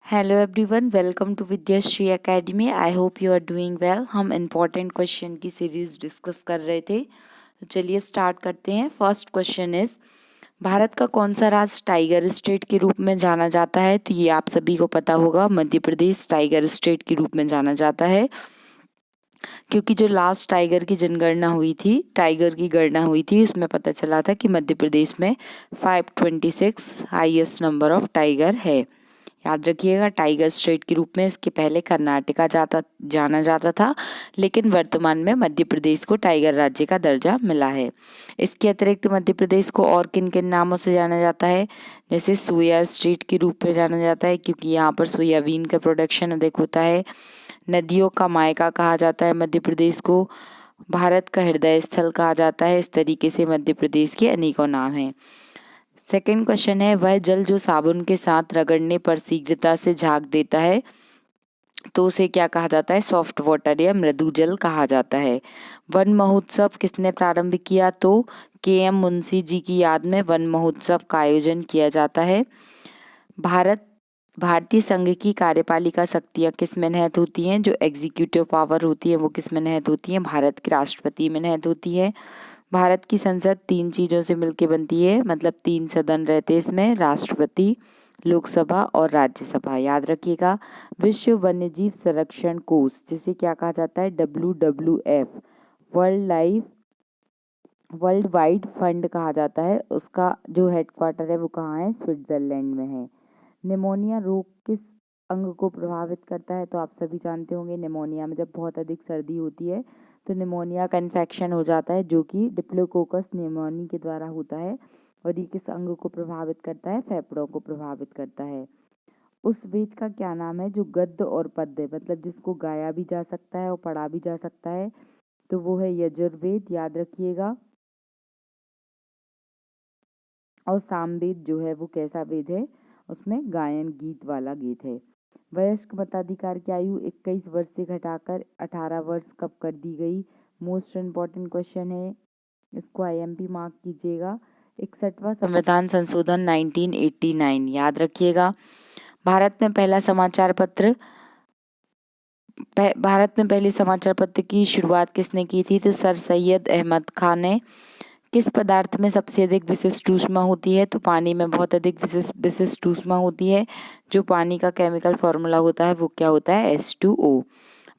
Hello everyone, welcome to Vidyashree academy. I hope you are doing well. हम important question की series discuss कर रहे थे, तो चलिए स्टार्ट करते हैं। फर्स्ट क्वेश्चन इज, भारत का कौन सा राज्य टाइगर स्टेट के रूप में जाना जाता है? तो ये आप सभी को पता होगा, मध्य प्रदेश टाइगर स्टेट के रूप में जाना जाता है, क्योंकि जो लास्ट टाइगर की जनगणना हुई थी, टाइगर की गणना हुई थी, उसमें पता चला था कि मध्य प्रदेश में 526 हाईएस्ट नंबर ऑफ टाइगर है। याद रखिएगा, टाइगर स्टेट के रूप में इसके पहले कर्नाटका जाना जाता था, लेकिन वर्तमान में मध्य प्रदेश को टाइगर राज्य का दर्जा मिला है। इसके अतिरिक्त मध्य प्रदेश को और किन किन नामों से जाना जाता है? जैसे सोया स्टेट के रूप में जाना जाता है, क्योंकि यहाँ पर सोयाबीन का प्रोडक्शन अधिक होता है। नदियों का मायका कहा जाता है मध्य प्रदेश को। भारत का हृदय स्थल कहा जाता है। इस तरीके से मध्य प्रदेश के अनेकों नाम हैं। सेकंड क्वेश्चन है, वह जल जो साबुन के साथ रगड़ने पर शीघ्रता से झाग देता है, तो उसे क्या कहा जाता है? सॉफ्ट वाटर या मृदु जल कहा जाता है। वन महोत्सव किसने प्रारंभ किया? तो के.एम. मुंशी जी की याद में वन महोत्सव का आयोजन किया जाता है। भारतीय संघ की कार्यपालिका शक्तियाँ किस में निहित होती हैं? जो एग्जीक्यूटिव पावर होती है वो किस में निहित होती हैं? भारत के राष्ट्रपति में निहित होती है। भारत की संसद 3 चीज़ों से मिलकर बनती है, मतलब 3 सदन रहते हैं इसमें, राष्ट्रपति, लोकसभा और राज्यसभा। याद रखिएगा। विश्व वन्यजीव संरक्षण कोष, जिसे क्या कहा जाता है? WWF, वर्ल्ड वाइड फंड कहा जाता है। उसका जो हेडक्वार्टर है वो कहाँ है? स्विट्जरलैंड में है। निमोनिया रोग किस अंग को प्रभावित करता है? तो आप सभी जानते होंगे, निमोनिया में जब बहुत अधिक सर्दी होती है तो निमोनिया का इन्फेक्शन हो जाता है, जो कि डिप्लोकोकस निमोनी के द्वारा होता है। और ये किस अंग को प्रभावित करता है? फेफड़ों को प्रभावित करता है। उस वेद का क्या नाम है जो गद्य और पद्य, मतलब जिसको गाया भी जा सकता है और पढ़ा भी जा सकता है? तो वो है यजुर्वेद। याद रखिएगा। और सामवेद जो है वो कैसा वेद है? उसमें गायन गीत वाला गीत है। वयस्क मताधिकार की आयु 21 वर्ष से घटाकर 18 वर्ष कब कर दी गई? मोस्ट इम्पॉर्टेंट क्वेश्चन है, इसको IMP मार्क कीजिएगा। 61वां संविधान संशोधन 1989। याद रखिएगा। भारत में पहले समाचार पत्र की शुरुआत किसने की थी? तो सर सैयद अहमद खान ने। किस पदार्थ में सबसे अधिक विशिष्ट ऊष्मा होती है? तो पानी में बहुत अधिक विशिष्ट ऊष्मा होती है। जो पानी का केमिकल फॉर्मूला होता है वो क्या होता है? H2O।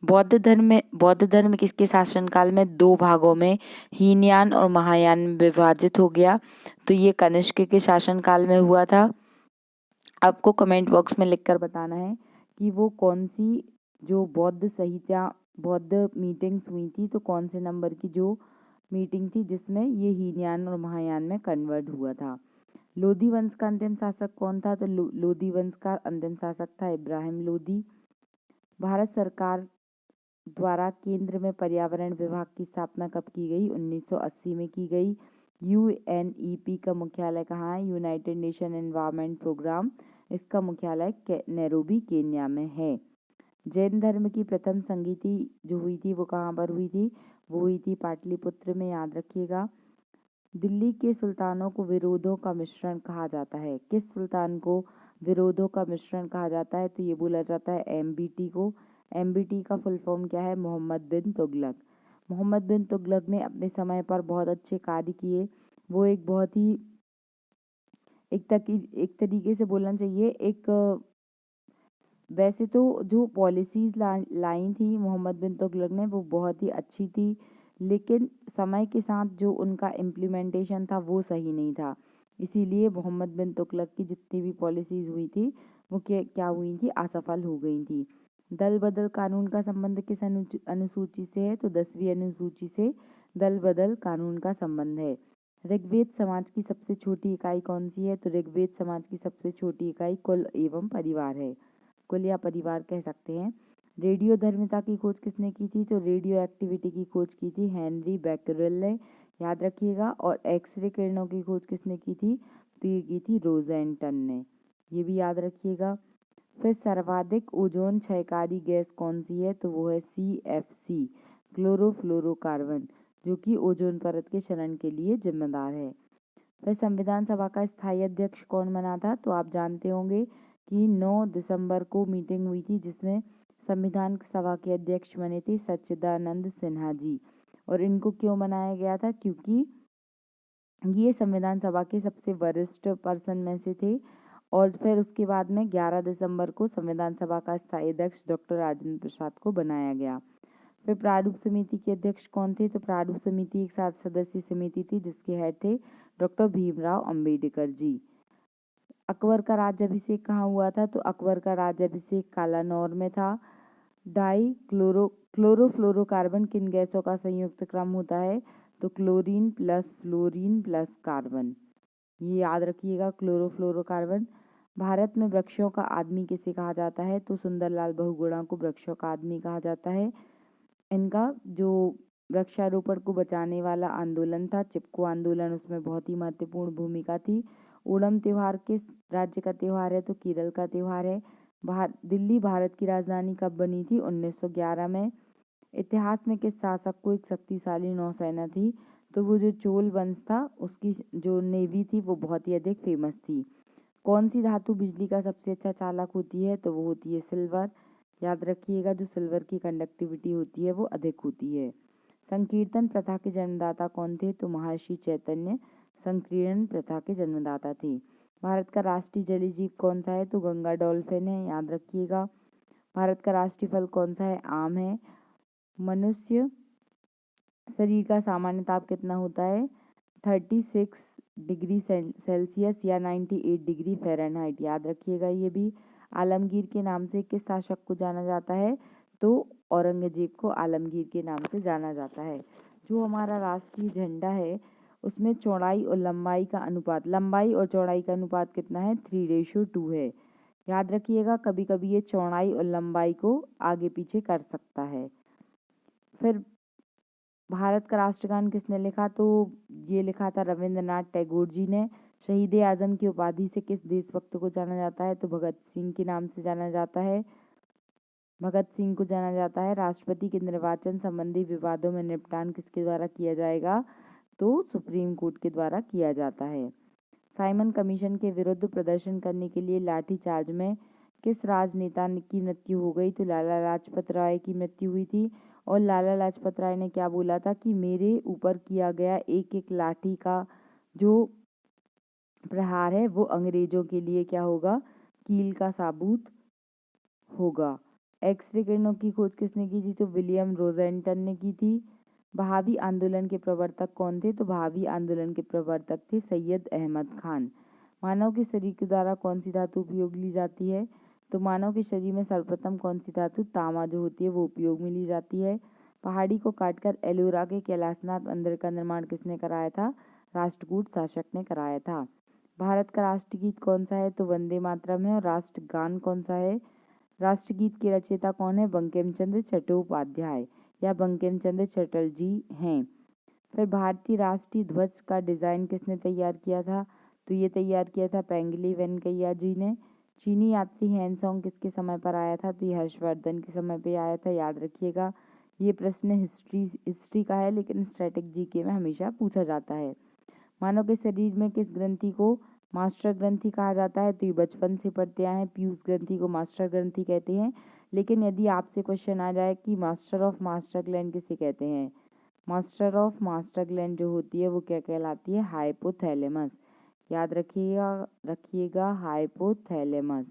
बौद्ध धर्म किसके शासनकाल में 2 भागों में, हीनयान और महायान में विभाजित हो गया? तो ये कनिष्क के शासनकाल में हुआ था। आपको कमेंट बॉक्स में लिखकर बताना है कि वो कौन सी जो बौद्ध मीटिंग्स हुई थी, तो कौन से नंबर की जो मीटिंग थी जिसमें ये हीनयान और महायान में कन्वर्ट हुआ था। लोधी वंश का अंतिम शासक कौन था? तो लोधी वंश का अंतिम शासक था इब्राहिम लोधी। भारत सरकार द्वारा केंद्र में पर्यावरण विभाग की स्थापना कब की गई? 1980 में की गई। UNEP का मुख्यालय कहाँ है? United Nation Environment Programme. इसका मुख्यालय नैरोबी केन्या में है। जैन धर्म की प्रथम संगीति जो हुई थी वो कहाँ पर हुई थी? वो हुई थी पाटलिपुत्र में। याद रखिएगा। दिल्ली के सुल्तानों को विरोधों का मिश्रण कहा जाता है। किस सुल्तान को विरोधों का मिश्रण कहा जाता है? तो ये बोला जाता है MBT को। MBT का फुल फॉर्म क्या है? मोहम्मद बिन तुगलक। मोहम्मद बिन तुगलक ने अपने समय पर बहुत अच्छे कार्य किए। वो एक बहुत ही एक तरीके से बोलना चाहिए, एक वैसे तो जो पॉलिसीज लाई थी मोहम्मद बिन तुगलक ने वो बहुत ही अच्छी थी, लेकिन समय के साथ जो उनका इम्प्लीमेंटेशन था वो सही नहीं था। इसीलिए मोहम्मद बिन तुगलक की जितनी भी पॉलिसीज हुई थी वो क्या हुई थी? असफल हो गई थी। दल बदल कानून का संबंध किस अनुसूची से है? तो 10वीं अनुसूची से दल बदल कानून का संबंध है। ऋग्वेद समाज की सबसे छोटी इकाई कौन सी है? तो ऋग्वेद समाज की सबसे छोटी इकाई कुल एवं परिवार है। कुल या परिवार कह सकते हैं। रेडियो धर्मिता की खोज किसने की थी? तो रेडियो एक्टिविटी की खोज की थी हेनरी बैकरेल ने। याद रखिएगा। और एक्सरे किरणों की खोज किसने की थी? तो ये की थी रोजेंटन ने। ये भी याद रखिएगा। फिर सर्वाधिक ओजोन क्षयकारी गैस कौन सी है? तो वो है CFC, क्लोरोफ्लोरोकार्बन, जो कि ओजोन परत के क्षरण के लिए जिम्मेदार है। फिर संविधान सभा का स्थायी अध्यक्ष कौन बना था? तो आप जानते होंगे की 9 दिसंबर को मीटिंग हुई थी, जिसमें संविधान सभा के अध्यक्ष बने थे सच्चिदानंद सिन्हा जी। और इनको क्यों बनाया गया था? क्योंकि ये संविधान सभा के सबसे वरिष्ठ पर्सन में से थे। और फिर उसके बाद में 11 दिसंबर को संविधान सभा का स्थायी अध्यक्ष डॉक्टर राजेंद्र प्रसाद को बनाया गया। फिर प्रारूप समिति के अध्यक्ष कौन थे? तो प्रारूप समिति एक 7 सदस्यीय समिति थी, जिसके हेड थे डॉक्टर भीमराव अंबेडकर जी। अकबर का राज्याभिषेक कहाँ हुआ था? तो अकबर का राज्याभिषेक कालानौर में था। क्लोरोफ्लोरोकार्बन किन गैसों का संयुक्त क्रम होता है? तो chlorine plus fluorine plus carbon. ये याद रखिएगा, क्लोरोफ्लोरोकार्बन। भारत में वृक्षों का आदमी किसे कहा जाता है? तो सुंदरलाल बहुगुणा को वृक्षों का आदमी कहा जाता है। इनका जो वृक्षारोपण को बचाने वाला आंदोलन था, चिपको आंदोलन, उसमें बहुत ही महत्वपूर्ण भूमिका थी। ओणम त्योहार किस राज्य का त्योहार है? तो केरल का त्योहार है। दिल्ली भारत की राजधानी कब बनी थी? 1911 में। इतिहास में किस शासक को एक शक्तिशाली नौसेना थी? तो वो जो चोल वंश था, उसकी जो नेवी थी वो बहुत ही अधिक फेमस थी। कौन सी धातु बिजली का सबसे अच्छा चालक होती है? तो वो होती है सिल्वर। याद रखिएगा, जो सिल्वर की कंडक्टिविटी होती है वो अधिक होती है। संकीर्तन प्रथा के जन्मदाता कौन थे? तो महर्षि चैतन्य संकीर्तन प्रथा के जन्मदाता थे। भारत का राष्ट्रीय जलीय जीव कौन सा है? तो गंगा डॉल्फिन है, याद रखिएगा। भारत का राष्ट्रीय फल कौन सा है? आम है। मनुष्य शरीर का सामान्य ताप कितना होता है? 36 डिग्री सेल्सियस या 98 डिग्री फ़ारेनहाइट, याद रखिएगा ये भी। आलमगीर के नाम से किस शासक को जाना जाता है? तो औरंगजेब को आलमगीर के नाम से जाना जाता है। जो हमारा राष्ट्रीय झंडा है उसमें चौड़ाई और लंबाई का अनुपात, लंबाई और चौड़ाई का अनुपात कितना है? 3:2 है। याद रखिएगा, कभी कभी ये चौड़ाई और लंबाई को आगे पीछे कर सकता है। फिर भारत का राष्ट्रगान किसने लिखा? तो ये लिखा था रविंद्रनाथ टैगोर जी ने। शहीद आजम की उपाधि से किस देशभक्त को जाना जाता है? तो भगत सिंह के नाम से जाना जाता है। भगत सिंह को जाना जाता है। राष्ट्रपति के निर्वाचन संबंधी विवादों में निपटान किसके द्वारा किया जाएगा? तो सुप्रीम कोर्ट के द्वारा किया जाता है। साइमन कमीशन के विरुद्ध प्रदर्शन करने के लिए लाठीचार्ज में किस राजनेता की मृत्यु हो गई? तो लाला लाजपत राय की मृत्यु हुई थी। और लाला लाजपत राय ने क्या बोला था कि मेरे ऊपर किया गया एक एक लाठी का जो प्रहार है वो अंग्रेजों के लिए क्या होगा? कील का साबूत होगा। एक्सरे किरणों की खोज किसने की थी? तो विलियम रोजेंटन ने की थी। बहावी आंदोलन के प्रवर्तक कौन थे? तो बहावी आंदोलन के प्रवर्तक थे सैयद अहमद खान। मानव के शरीर के द्वारा कौन सी धातु उपयोग ली जाती है? तो मानव के शरीर में सर्वप्रथम कौन सी धातु, तांबा जो होती है वो उपयोग में ली जाती है। पहाड़ी को काटकर एलोरा के कैलाशनाथ मंदिर का निर्माण किसने कराया था? राष्ट्रकूट शासक ने कराया था। भारत का राष्ट्रगीत कौन सा है? तो वंदे मातरम है। और राष्ट्रगान कौन सा है? राष्ट्रगीत के रचयिता कौन है? बंकिम चंद्र चट्टोपाध्याय या बंकिम चंद्र चटर्जी हैं। फिर भारतीय राष्ट्रीय ध्वज का डिज़ाइन किसने तैयार किया था? तो ये तैयार किया था पेंगली वेंकैया जी ने। चीनी यात्री हैंसोंग किसके समय पर आया था? तो ये हर्षवर्धन के समय पे आया था, याद रखिएगा। ये प्रश्न हिस्ट्री का है, लेकिन स्टैटिक जीके में हमेशा पूछा जाता है। मानव के शरीर में किस ग्रंथि को मास्टर ग्रंथि कहा जाता है? तो ये बचपन से पढ़ते आए हैं, पीयूष ग्रंथि को मास्टर ग्रंथि कहते हैं। लेकिन यदि आपसे क्वेश्चन आ जाए कि मास्टर ऑफ मास्टर ग्लैंड किसे कहते हैं? मास्टर ऑफ मास्टर ग्लैंड जो होती है वो क्या कहलाती है? हाइपोथैलेमस। याद रखिएगा हाइपोथैलेमस।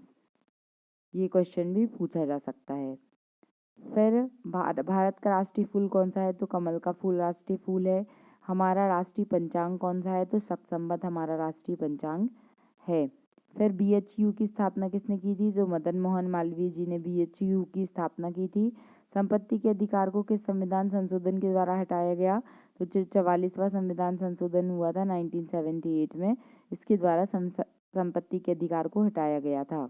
ये क्वेश्चन भी पूछा जा सकता है। फिर भारत का राष्ट्रीय फूल कौन सा है? तो कमल का फूल राष्ट्रीय फूल है। हमारा राष्ट्रीय पंचांग कौन सा है? तो शक हमारा राष्ट्रीय पंचांग है। फिर बीएचयू की स्थापना किसने की थी? जो मदन मोहन मालवीय जी ने बीएचयू की स्थापना की थी। संपत्ति के अधिकार को किस संविधान संशोधन के द्वारा हटाया गया? तो 44वां संविधान संशोधन हुआ था 1978 में। इसके द्वारा संपत्ति के अधिकार को हटाया गया था।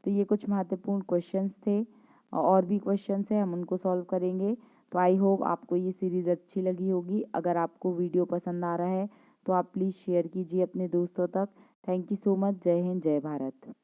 तो ये कुछ महत्वपूर्ण क्वेश्चंस थे, और भी क्वेश्चंस हैं, हम उनको सॉल्व करेंगे। तो आई होप आपको ये सीरीज़ अच्छी लगी होगी। अगर आपको वीडियो पसंद आ रहा है तो आप प्लीज़ शेयर कीजिए अपने दोस्तों तक। Thank you so much. जय हिंद, जय भारत।